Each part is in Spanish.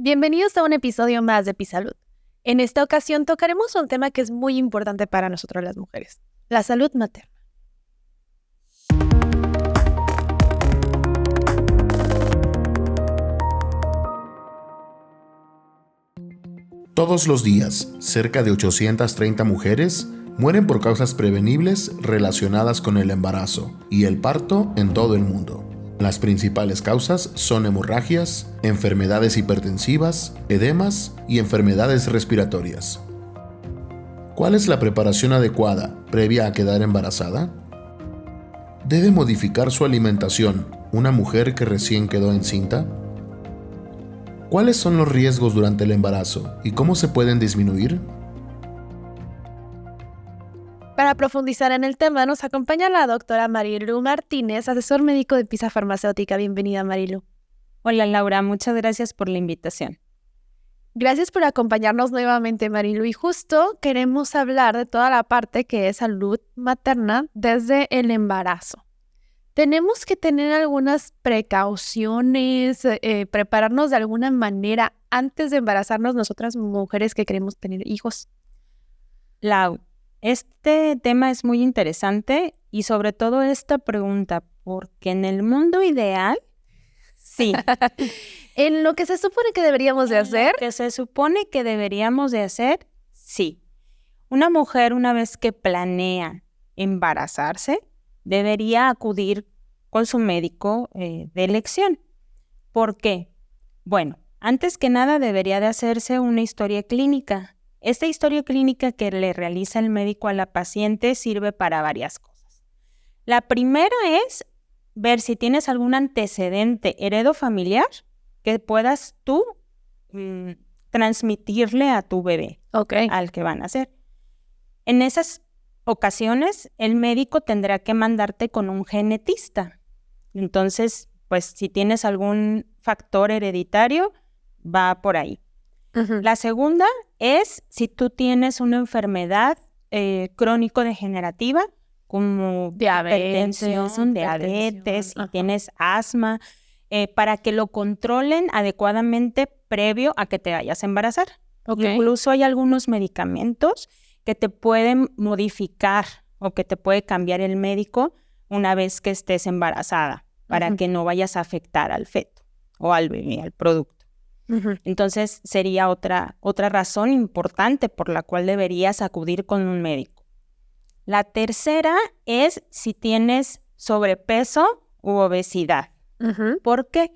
Bienvenidos a un episodio más de Pisalud. En esta ocasión tocaremos un tema que es muy importante para nosotros las mujeres, la salud materna. Todos los días, cerca de 830 mujeres mueren por causas prevenibles relacionadas con el embarazo y el parto en todo el mundo. Las principales causas son hemorragias, enfermedades hipertensivas, edemas y enfermedades respiratorias. ¿Cuál es la preparación adecuada previa a quedar embarazada? ¿Debe modificar su alimentación una mujer que recién quedó encinta? ¿Cuáles son los riesgos durante el embarazo y cómo se pueden disminuir? Para profundizar en el tema nos acompaña la doctora Marilu Martínez, asesor médico de Pisa Farmacéutica. Bienvenida, Marilu. Hola, Laura. Muchas gracias por la invitación. Gracias por acompañarnos nuevamente, Marilu. Y justo queremos hablar de toda la parte que es salud materna desde el embarazo. ¿Tenemos que tener algunas precauciones, prepararnos de alguna manera antes de embarazarnos nosotras mujeres que queremos tener hijos? Lau, este tema es muy interesante y sobre todo esta pregunta, porque en el mundo ideal, sí. ¿En lo que se supone que deberíamos de hacer? Lo que se supone que deberíamos de hacer, sí. Una mujer, una vez que planea embarazarse, debería acudir con su médico de elección. ¿Por qué? Bueno, antes que nada debería de hacerse una historia clínica. Esta historia clínica que le realiza el médico a la paciente sirve para varias cosas. La primera es ver si tienes algún antecedente heredofamiliar que puedas tú transmitirle a tu bebé, al que van a nacer. En esas ocasiones, el médico tendrá que mandarte con un genetista. Entonces, pues si tienes algún factor hereditario, va por ahí. Uh-huh. La segunda es si tú tienes una enfermedad crónico-degenerativa como hipertensión, diabetes, si tienes asma, para que lo controlen adecuadamente previo a que te vayas a embarazar. Okay. Incluso hay algunos medicamentos que te pueden modificar o que te puede cambiar el médico una vez que estés embarazada, para que no vayas a afectar al feto o al bebé, al producto. Entonces, sería otra razón importante por la cual deberías acudir con un médico. La tercera es si tienes sobrepeso u obesidad. Porque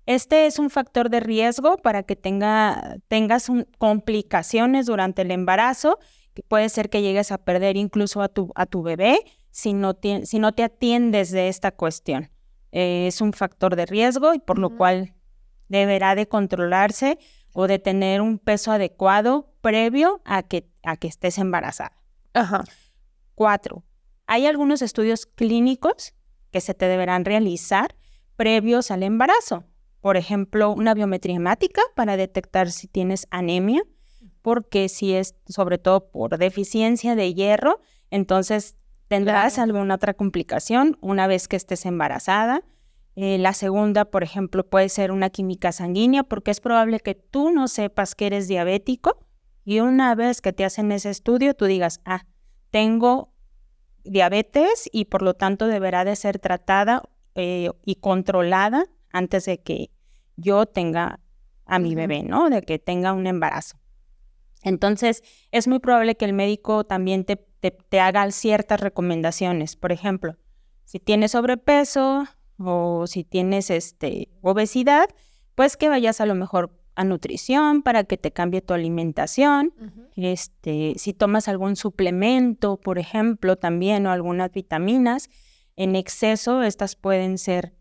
este es un factor de riesgo para que tengas complicaciones durante el embarazo, que puede ser que llegues a perder incluso a tu bebé si no te atiendes de esta cuestión. Es un factor de riesgo y por lo cual deberá de controlarse o de tener un peso adecuado previo a que estés embarazada. Ajá. 4. Hay algunos estudios clínicos que se te deberán realizar previos al embarazo. Por ejemplo, una biometría hemática para detectar si tienes anemia, porque si es sobre todo por deficiencia de hierro, entonces tendrás alguna otra complicación una vez que estés embarazada. La segunda, por ejemplo, puede ser una química sanguínea, porque es probable que tú no sepas que eres diabético y una vez que te hacen ese estudio, tú digas, tengo diabetes y por lo tanto deberá de ser tratada y controlada antes de que yo tenga a mi bebé, ¿no? De que tenga un embarazo. Entonces, es muy probable que el médico también te haga ciertas recomendaciones. Por ejemplo, si tienes sobrepeso o si tienes obesidad, pues que vayas a lo mejor a nutrición para que te cambie tu alimentación. Si tomas algún suplemento, por ejemplo, también, o algunas vitaminas, en exceso, estas pueden ser,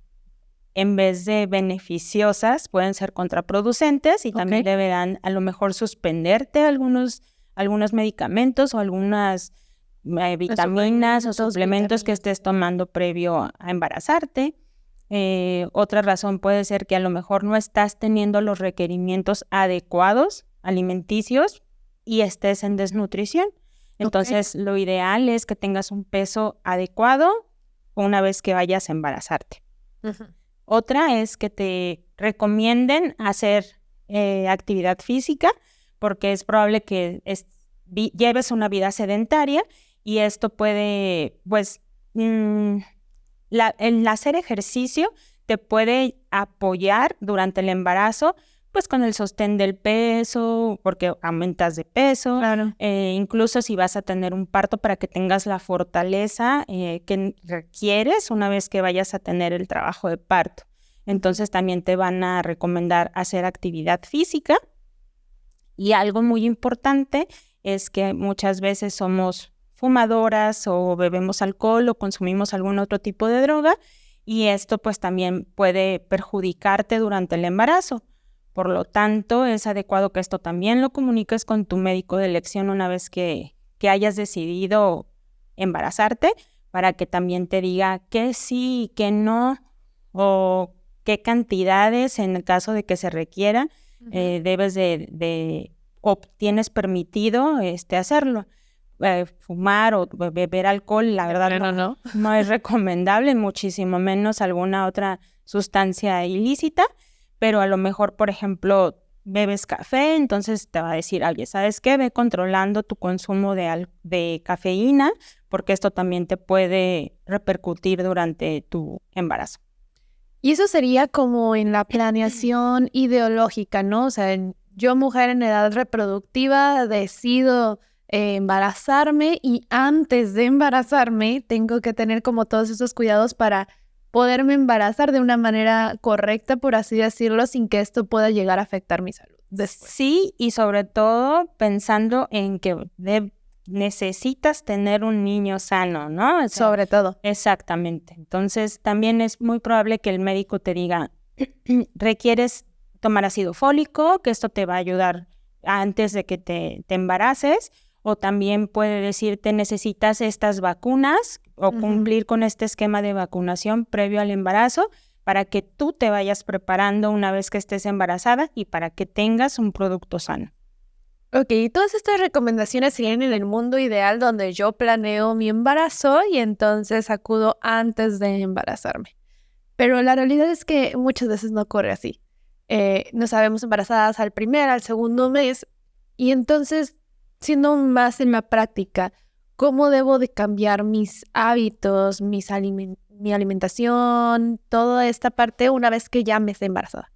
en vez de beneficiosas, pueden ser contraproducentes y también deberán a lo mejor suspenderte algunos medicamentos o algunas vitaminas o suplementos que estés tomando previo a embarazarte. Otra razón puede ser que a lo mejor no estás teniendo los requerimientos adecuados alimenticios y estés en desnutrición. Entonces, lo ideal es que tengas un peso adecuado una vez que vayas a embarazarte. Otra es que te recomienden hacer actividad física, porque es probable que lleves una vida sedentaria y esto puede, pues, el hacer ejercicio te puede apoyar durante el embarazo, pues con el sostén del peso, porque aumentas de peso, claro. Incluso si vas a tener un parto para que tengas la fortaleza que requieres una vez que vayas a tener el trabajo de parto. Entonces también te van a recomendar hacer actividad física. Y algo muy importante es que muchas veces somos fumadoras o bebemos alcohol o consumimos algún otro tipo de droga y esto pues también puede perjudicarte durante el embarazo. Por lo tanto, es adecuado que esto también lo comuniques con tu médico de elección una vez que hayas decidido embarazarte, para que también te diga que sí, que no, o qué cantidades en el caso de que se requiera, debes o tienes permitido hacerlo. Fumar o beber alcohol, la verdad no es recomendable, muchísimo menos alguna otra sustancia ilícita, pero a lo mejor, por ejemplo, bebes café, entonces te va a decir, oye, ¿sabes qué? Ve controlando tu consumo de cafeína, porque esto también te puede repercutir durante tu embarazo. Y eso sería como en la planeación ideológica, ¿no? O sea, yo, mujer en edad reproductiva, decido embarazarme y antes de embarazarme tengo que tener como todos esos cuidados para poderme embarazar de una manera correcta, por así decirlo, sin que esto pueda llegar a afectar mi salud después. Sí, y sobre todo pensando en que necesitas tener un niño sano, ¿no? O sea, sobre todo. Exactamente. Entonces, también es muy probable que el médico te diga, requieres tomar ácido fólico, que esto te va a ayudar antes de que te embaraces, o también puede decirte, necesitas estas vacunas o cumplir con este esquema de vacunación previo al embarazo para que tú te vayas preparando una vez que estés embarazada y para que tengas un producto sano. Ok, todas estas recomendaciones serían en el mundo ideal donde yo planeo mi embarazo y entonces acudo antes de embarazarme. Pero la realidad es que muchas veces no ocurre así. Nos sabemos embarazadas al primer, al segundo mes y entonces, siendo más en la práctica, ¿cómo debo de cambiar mis hábitos, mi alimentación, toda esta parte una vez que ya me esté embarazada?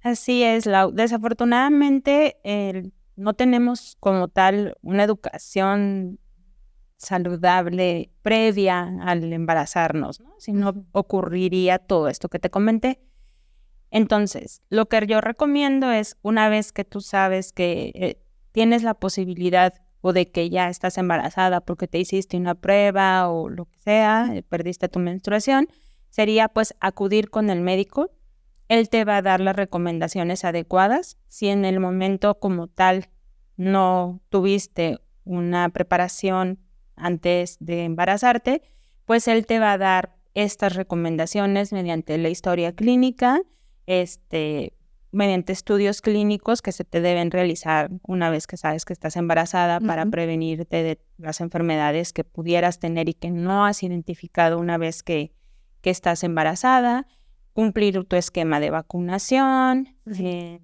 Así es, Lau. Desafortunadamente, no tenemos como tal una educación saludable previa al embarazarnos, ¿no? Si no ocurriría todo esto que te comenté. Entonces, lo que yo recomiendo es, una vez que tú sabes que tienes la posibilidad o de que ya estás embarazada porque te hiciste una prueba o lo que sea, perdiste tu menstruación, sería pues acudir con el médico. Él te va a dar las recomendaciones adecuadas. Si en el momento como tal no tuviste una preparación antes de embarazarte, pues él te va a dar estas recomendaciones mediante la historia clínica, mediante estudios clínicos que se te deben realizar una vez que sabes que estás embarazada para prevenirte de las enfermedades que pudieras tener y que no has identificado una vez que estás embarazada. Cumplir tu esquema de vacunación.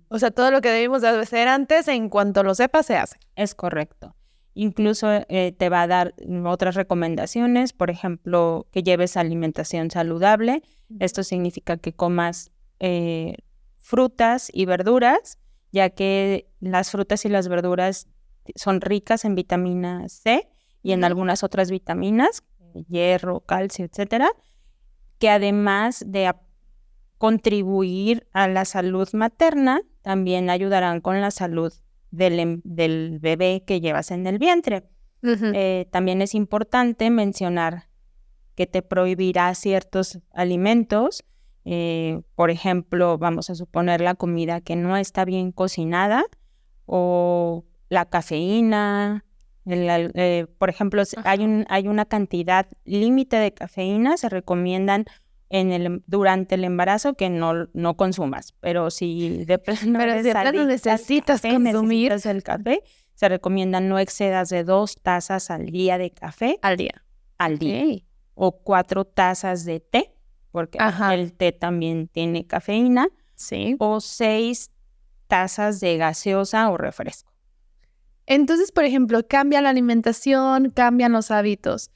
O sea, todo lo que debimos de hacer antes, en cuanto lo sepas, se hace. Es correcto. Incluso te va a dar otras recomendaciones, por ejemplo, que lleves alimentación saludable. Esto significa que comas frutas y verduras, ya que las frutas y las verduras son ricas en vitamina C y en algunas otras vitaminas, hierro, calcio, etcétera, que además de contribuir a la salud materna, también ayudarán con la salud del bebé que llevas en el vientre. También es importante mencionar que te prohibirá ciertos alimentos, por ejemplo, vamos a suponer la comida que no está bien cocinada o la cafeína. Por ejemplo, hay una cantidad límite de cafeína, se recomiendan durante el embarazo que no consumas, pero si de plano necesitas consumir el café, se recomienda no excedas de 2 tazas al día de café. Al día. Okay. O 4 tazas de té, porque el té también tiene cafeína. Sí. O 6 tazas de gaseosa o refresco. Entonces, por ejemplo, cambia la alimentación, cambian los hábitos.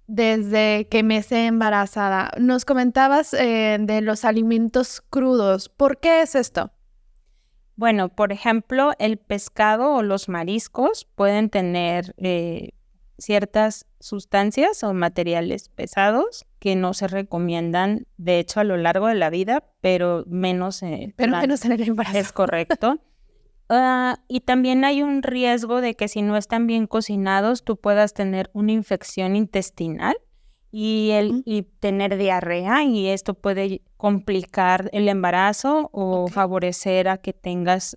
Desde que me sé embarazada, nos comentabas de los alimentos crudos. ¿Por qué es esto? Bueno, por ejemplo, el pescado o los mariscos pueden tener ciertas sustancias o materiales pesados que no se recomiendan, de hecho, a lo largo de la vida, pero menos menos en el embarazo. Es correcto. Y también hay un riesgo de que si no están bien cocinados, tú puedas tener una infección intestinal y tener diarrea, y esto puede complicar el embarazo o favorecer a que tengas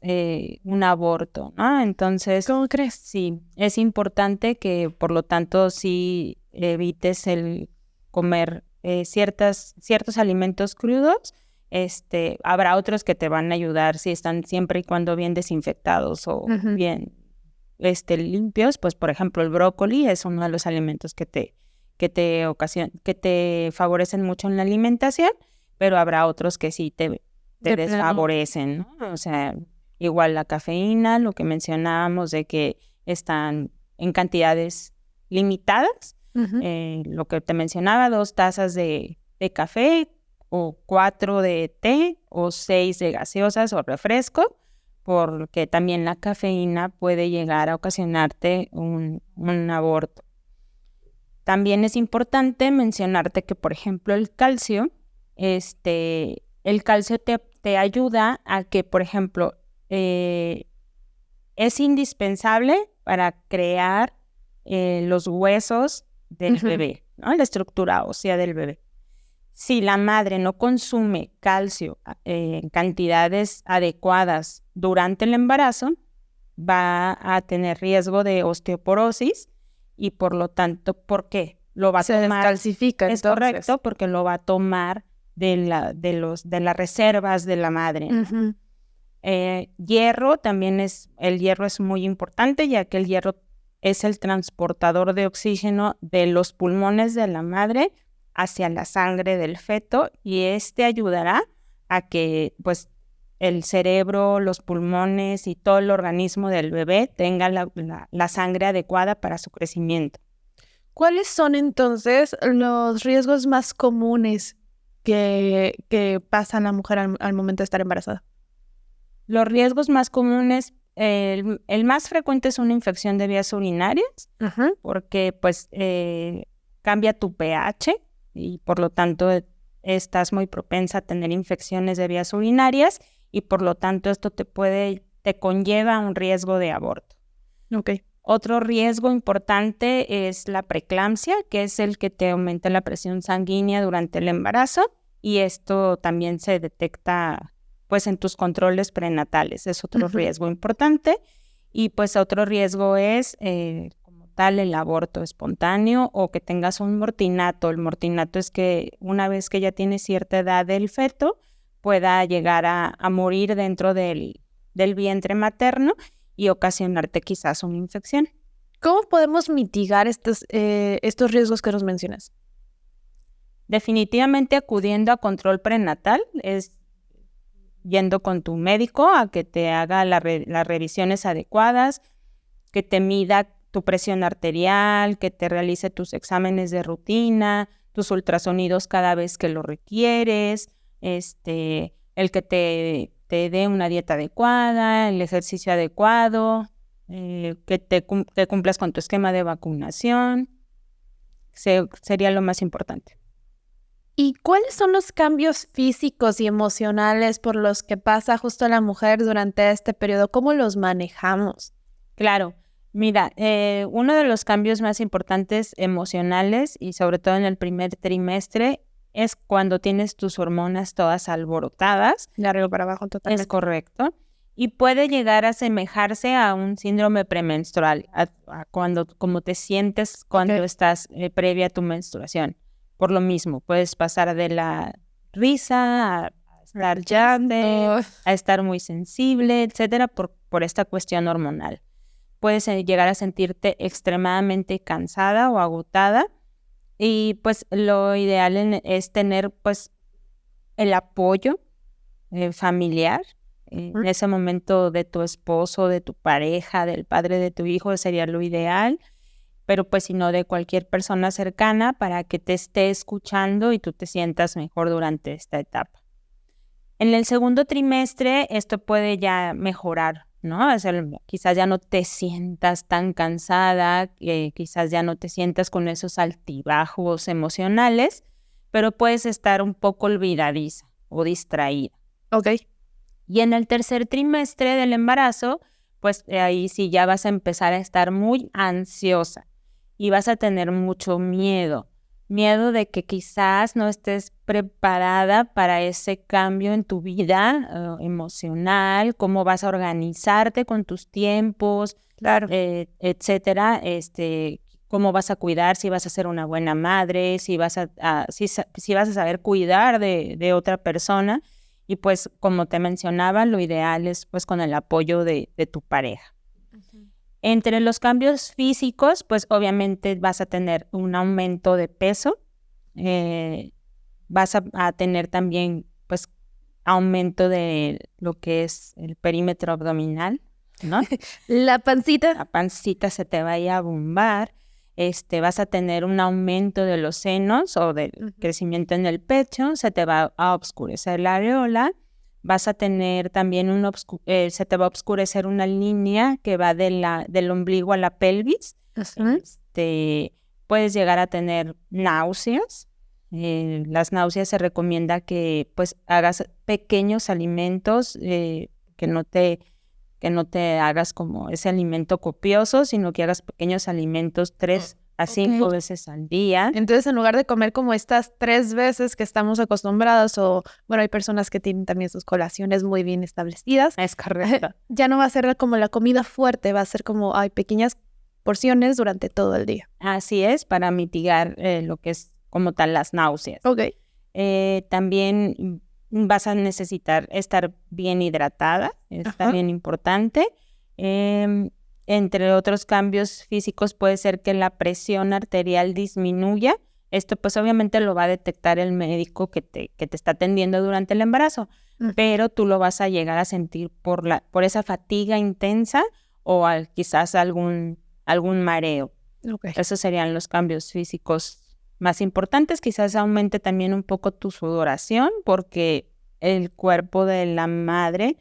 un aborto, ¿no? Entonces, ¿cómo crees? Sí, es importante que, por lo tanto, sí evites el comer ciertos alimentos crudos. Habrá otros que te van a ayudar si están siempre y cuando bien desinfectados o bien limpios. Pues, por ejemplo, el brócoli es uno de los alimentos que te favorecen mucho en la alimentación, pero habrá otros que sí te desfavorecen, ¿no? O sea, igual la cafeína, lo que mencionábamos de que están en cantidades limitadas. Lo que te mencionaba, 2 tazas de café, o 4 de té, o 6 de gaseosas o refresco, porque también la cafeína puede llegar a ocasionarte un aborto. También es importante mencionarte que, por ejemplo, el calcio te ayuda a que, por ejemplo, es indispensable para crear los huesos del bebé, ¿no? La estructura ósea del bebé. Si la madre no consume calcio en cantidades adecuadas durante el embarazo, va a tener riesgo de osteoporosis y, por lo tanto, ¿por qué? Lo va a tomar. Se descalcifica, entonces. Es correcto, porque lo va a tomar de las reservas de la madre. Hierro también el hierro es muy importante, ya que el hierro es el transportador de oxígeno de los pulmones de la madre hacia la sangre del feto, y ayudará a que, pues, el cerebro, los pulmones y todo el organismo del bebé tenga la sangre adecuada para su crecimiento. ¿Cuáles son entonces los riesgos más comunes que pasa la mujer al momento de estar embarazada? Los riesgos más comunes, el más frecuente es una infección de vías urinarias, porque pues cambia tu pH y por lo tanto estás muy propensa a tener infecciones de vías urinarias, y por lo tanto esto te conlleva un riesgo de aborto. Otro riesgo importante es la preeclampsia, que es el que te aumenta la presión sanguínea durante el embarazo, y esto también se detecta pues en tus controles prenatales. Es otro riesgo importante. Y pues otro riesgo es como tal el aborto espontáneo o que tengas un mortinato. El mortinato es que una vez que ya tiene cierta edad el feto, pueda llegar a morir dentro del vientre materno y ocasionarte quizás una infección. ¿Cómo podemos mitigar estos riesgos que nos mencionas? Definitivamente acudiendo a control prenatal, es yendo con tu médico a que te haga las revisiones adecuadas, que te mida tu presión arterial, que te realice tus exámenes de rutina, tus ultrasonidos cada vez que lo requieres, el que te dé una dieta adecuada, el ejercicio adecuado, que cumplas con tu esquema de vacunación. Sería lo más importante. ¿Y cuáles son los cambios físicos y emocionales por los que pasa justo la mujer durante este periodo? ¿Cómo los manejamos? Claro, mira, uno de los cambios más importantes emocionales, y sobre todo en el primer trimestre, es cuando tienes tus hormonas todas alborotadas. De arriba para abajo, totalmente. Es correcto. Y puede llegar a asemejarse a un síndrome premenstrual, como te sientes cuando estás previa a tu menstruación. Por lo mismo, puedes pasar de la risa a estar llante, a estar muy sensible, etcétera, por esta cuestión hormonal. Puedes llegar a sentirte extremadamente cansada o agotada, y pues lo ideal es tener pues el apoyo familiar, en ese momento de tu esposo, de tu pareja, del padre de tu hijo, sería lo ideal, pero pues si no, de cualquier persona cercana para que te esté escuchando y tú te sientas mejor durante esta etapa. En el segundo trimestre esto puede ya mejorar, ¿no? O sea, quizás ya no te sientas tan cansada, quizás ya no te sientas con esos altibajos emocionales, pero puedes estar un poco olvidadiza o distraída. Ok. Y en el tercer trimestre del embarazo, pues ahí sí ya vas a empezar a estar muy ansiosa y vas a tener mucho miedo de que quizás no estés preparada para ese cambio en tu vida emocional, cómo vas a organizarte con tus tiempos, Claro. etcétera, cómo vas a cuidar, si vas a ser una buena madre, si vas a saber cuidar de otra persona. Y pues, como te mencionaba, lo ideal es pues con el apoyo de tu pareja. Uh-huh. Entre los cambios físicos, pues obviamente vas a tener un aumento de peso, vas a tener también pues aumento de lo que es el perímetro abdominal, ¿no? La pancita. La pancita se te vaya a bombar, vas a tener un aumento de los senos o del crecimiento en el pecho, se te va a oscurecer la areola. Vas a tener también se te va a oscurecer una línea que va del ombligo a la pelvis. Uh-huh. Puedes llegar a tener náuseas. Las náuseas se recomienda que pues hagas pequeños alimentos, que no te hagas como ese alimento copioso, sino que hagas pequeños alimentos 3 a 5 veces al día. Entonces, en lugar de comer como estas 3 veces que estamos acostumbradas, o bueno, hay personas que tienen también sus colaciones muy bien establecidas. Es correcto. Ya no va a ser como la comida fuerte, va a ser como hay pequeñas porciones durante todo el día. Así es, para mitigar lo que es como tal las náuseas. Ok. También vas a necesitar estar bien hidratada, es también importante. Entre otros cambios físicos puede ser que la presión arterial disminuya. Esto pues obviamente lo va a detectar el médico que te está atendiendo durante el embarazo, pero tú lo vas a llegar a sentir por esa fatiga intensa o quizás algún mareo. Okay. Esos serían los cambios físicos más importantes. Quizás aumente también un poco tu sudoración porque el cuerpo de la madre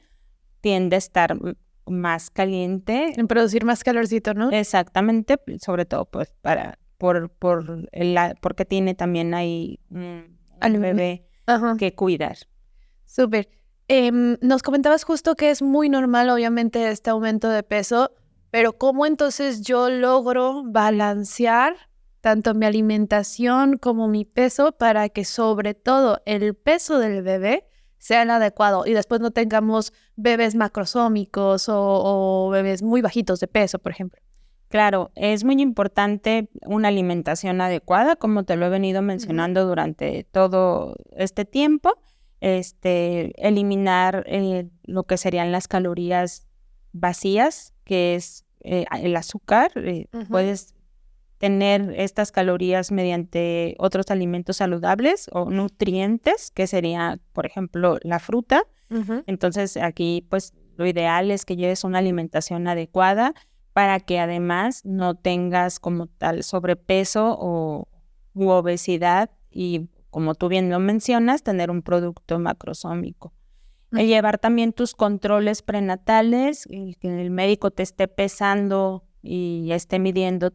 tiende a estar más caliente. En producir más calorcito, ¿no? Exactamente, sobre todo pues porque tiene también ahí al bebé que cuidar. Súper. Nos comentabas justo que es muy normal, obviamente, este aumento de peso, pero ¿cómo entonces yo logro balancear tanto mi alimentación como mi peso para que sobre todo el peso del bebé sea el adecuado y después no tengamos bebés macrosómicos o bebés muy bajitos de peso, por ejemplo? Claro, es muy importante una alimentación adecuada, como te lo he venido mencionando durante todo este tiempo. Eliminar lo que serían las calorías vacías, que es el azúcar. Puedes tener estas calorías mediante otros alimentos saludables o nutrientes, que sería, por ejemplo, la fruta. Entonces, aquí, pues, lo ideal es que lleves una alimentación adecuada para que además no tengas como tal sobrepeso u obesidad y, como tú bien lo mencionas, tener un producto macrosómico. Llevar también tus controles prenatales, que el médico te esté pesando y esté midiendo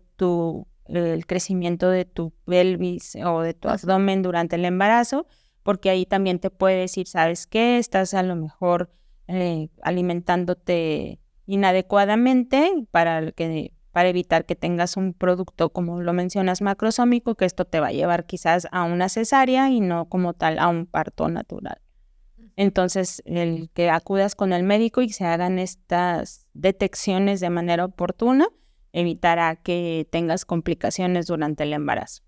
el crecimiento de tu pelvis o de tu abdomen durante el embarazo, porque ahí también te puede decir, ¿sabes qué? Estás a lo mejor alimentándote inadecuadamente para evitar que tengas un producto, como lo mencionas, macrosómico, que esto te va a llevar quizás a una cesárea y no como tal a un parto natural. Entonces, el que acudas con el médico y se hagan estas detecciones de manera oportuna evitará que tengas complicaciones durante el embarazo.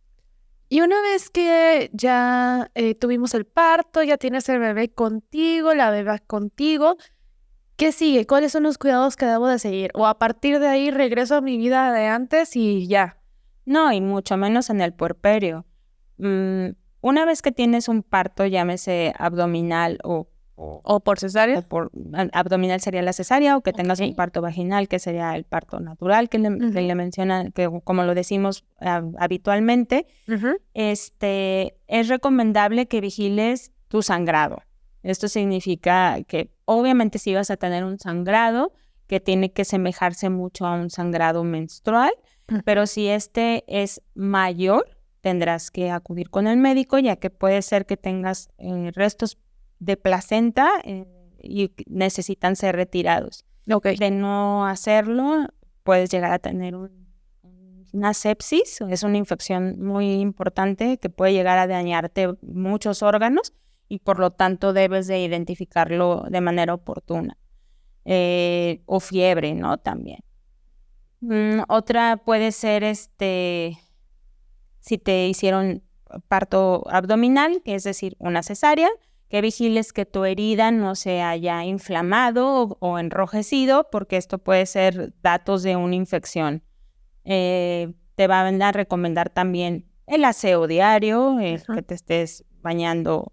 Y una vez que ya tuvimos el parto, ya tienes el bebé contigo, la bebé contigo, ¿qué sigue? ¿Cuáles son los cuidados que debo de seguir? ¿O a partir de ahí regreso a mi vida de antes y ya? No, y mucho menos en el puerperio. Una vez que tienes un parto, llámese abdominal o o por cesárea. O por abdominal sería la cesárea, o que tengas un parto vaginal, que sería el parto natural, que le mencionan, que como lo decimos habitualmente. Es recomendable que vigiles tu sangrado. Esto significa que obviamente si vas a tener un sangrado que tiene que semejarse mucho a un sangrado menstrual, pero si este es mayor, tendrás que acudir con el médico, ya que puede ser que tengas restos de placenta y necesitan ser retirados. De no hacerlo, puedes llegar a tener una sepsis, es una infección muy importante que puede llegar a dañarte muchos órganos y por lo tanto debes de identificarlo de manera oportuna. O fiebre, ¿no? También. Otra puede ser si te hicieron parto abdominal, es decir, una cesárea, que vigiles que tu herida no se haya inflamado o enrojecido, porque esto puede ser datos de una infección. Te van a recomendar también el aseo diario, que te estés bañando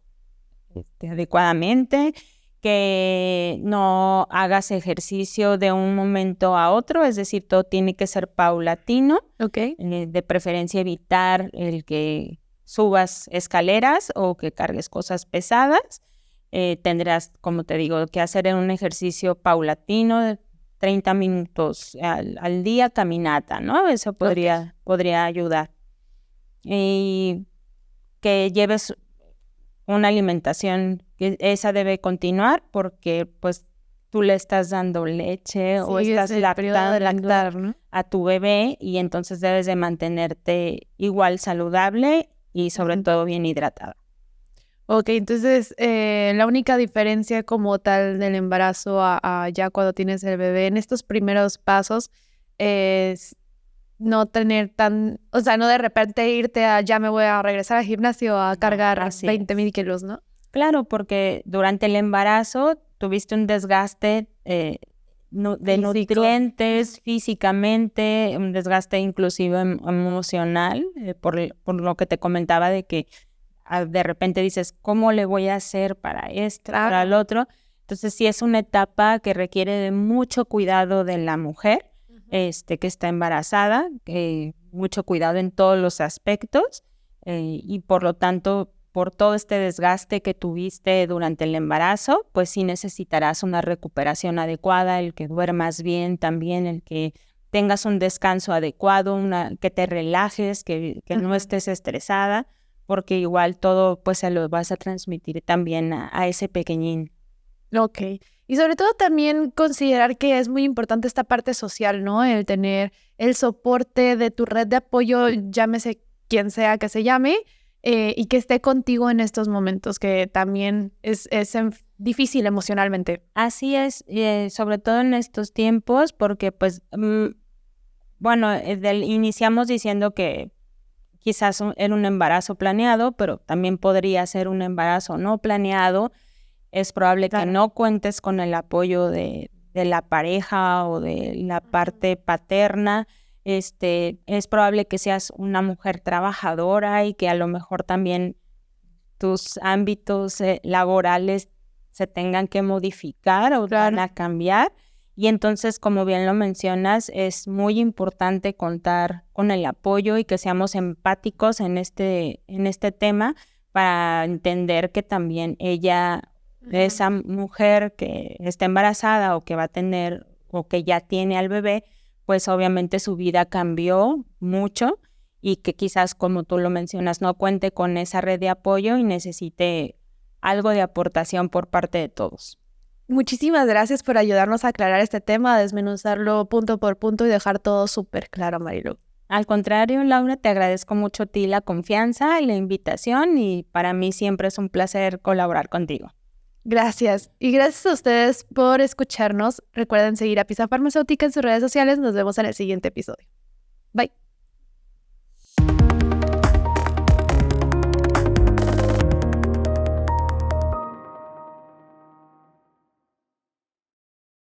adecuadamente, que no hagas ejercicio de un momento a otro, es decir, todo tiene que ser paulatino. De preferencia evitar el que subas escaleras o que cargues cosas pesadas. Tendrás, como te digo, que hacer un ejercicio paulatino de 30 minutos al día, caminata, ¿no? Eso podría ayudar. Y que lleves una alimentación, que esa debe continuar porque pues tú le estás dando leche o estás lactando ¿no? a tu bebé y entonces debes de mantenerte igual saludable y sobre todo bien hidratada. Entonces la única diferencia como tal del embarazo a ya cuando tienes el bebé en estos primeros pasos es no tener no de repente irte ya me voy a regresar al gimnasio a cargar 20,000 kilos, ¿no? Claro, porque durante el embarazo tuviste un desgaste de nutrientes físicamente, un desgaste inclusive emocional, por lo que te comentaba de que de repente dices, ¿cómo le voy a hacer para esto, para el otro? Entonces sí es una etapa que requiere de mucho cuidado de la mujer que está embarazada, mucho cuidado en todos los aspectos y por lo tanto, por todo este desgaste que tuviste durante el embarazo, pues sí necesitarás una recuperación adecuada, el que duermas bien también, el que tengas un descanso adecuado, que te relajes, que no estés estresada, porque igual todo pues se lo vas a transmitir también a ese pequeñín. Y sobre todo también considerar que es muy importante esta parte social, ¿no? El tener el soporte de tu red de apoyo, llámese quien sea que se llame, y que esté contigo en estos momentos, que también es difícil emocionalmente. Así es, sobre todo en estos tiempos, porque pues, iniciamos diciendo que quizás era un embarazo planeado, pero también podría ser un embarazo no planeado. Es probable que no cuentes con el apoyo de la pareja o de la parte paterna. Es probable que seas una mujer trabajadora y que a lo mejor también tus ámbitos laborales se tengan que modificar o van a cambiar. Y entonces, como bien lo mencionas, es muy importante contar con el apoyo y que seamos empáticos en este tema para entender que también esa mujer que está embarazada o que va a tener o que ya tiene al bebé, pues obviamente su vida cambió mucho y que quizás, como tú lo mencionas, no cuente con esa red de apoyo y necesite algo de aportación por parte de todos. Muchísimas gracias por ayudarnos a aclarar este tema, a desmenuzarlo punto por punto y dejar todo súper claro, Marilu. Al contrario, Laura, te agradezco mucho a ti la confianza y la invitación y para mí siempre es un placer colaborar contigo. Gracias. Y gracias a ustedes por escucharnos. Recuerden seguir a Pisa Farmacéutica en sus redes sociales. Nos vemos en el siguiente episodio. Bye.